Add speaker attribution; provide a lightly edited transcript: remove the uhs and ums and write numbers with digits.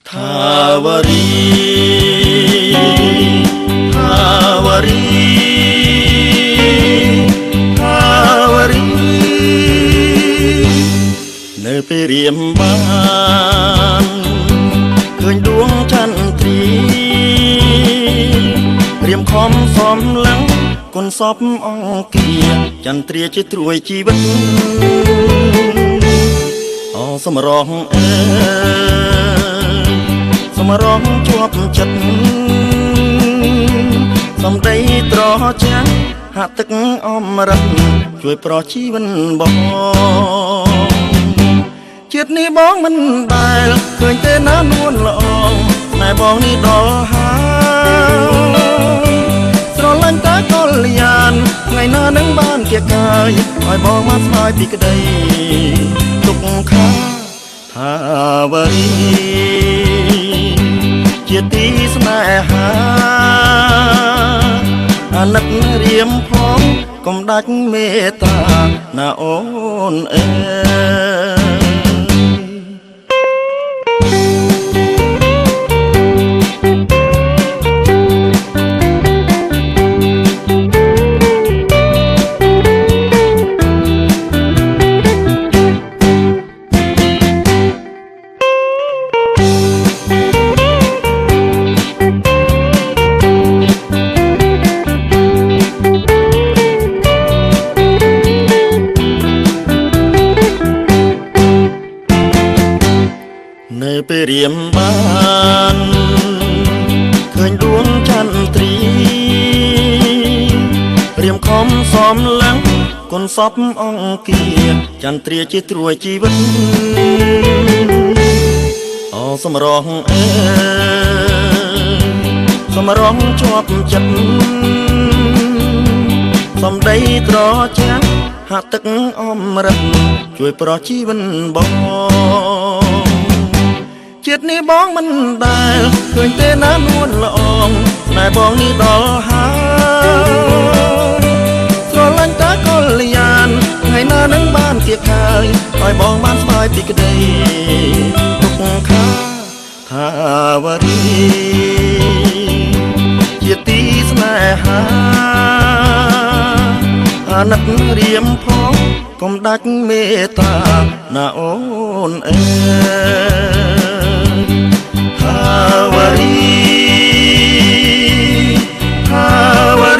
Speaker 1: Tawari, Tawari, Tawari, នៅពេលរៀមបានឃើញដួងចន្ទ្រីរៀមខំសំឡឹងគុណសពអង្គាចន្ទ្រាជាត្រួយជីវិតអសមរងអើសមរងជាប់ចិត្តសំដីត្រចាំងហាក់ទឹកអមរិតជួយប្រោះជីវិតបងជាតិនេះបងមិនដែលឃើញទេណានួនល្អតែបងនេះដល់ហើយស្រឡាញ់តែកល្យានថ្ងៃណានឹងបានគៀកកាយឲ្យបងមកស្ដាយពីក្តីទុកខាថាវរីជាទីស្នេហាអាណិតរៀមផងកុំដាច់មេត្តាណាអូនអើនៅពេលរៀមបានឃើញដួងចន្ទ្រីរៀមខំសំឡឹងគុណសពអង្គាចន្ទ្រាជាត្រួយជីវិតអសមរងអើសមរងជាប់ចិត្តសំដីត្រចាំងហាក់ទឹកអមរិតជួយប្រោះជីវិតបងជាតិនេះបងមិនដែលឃើញទេណានួនល្អតែបងនេះដល់ហើយស្រឡាញ់តែកល្យានថ្ងៃណានឹងបានគៀកកាយឲ្យបងបានស្ដាយពីក្តីទុកខាថាវរីជាទីស្នេហាអាណិតរៀមផងកុំដាច់មេត្តាណាអូនអើTawari, Tawari.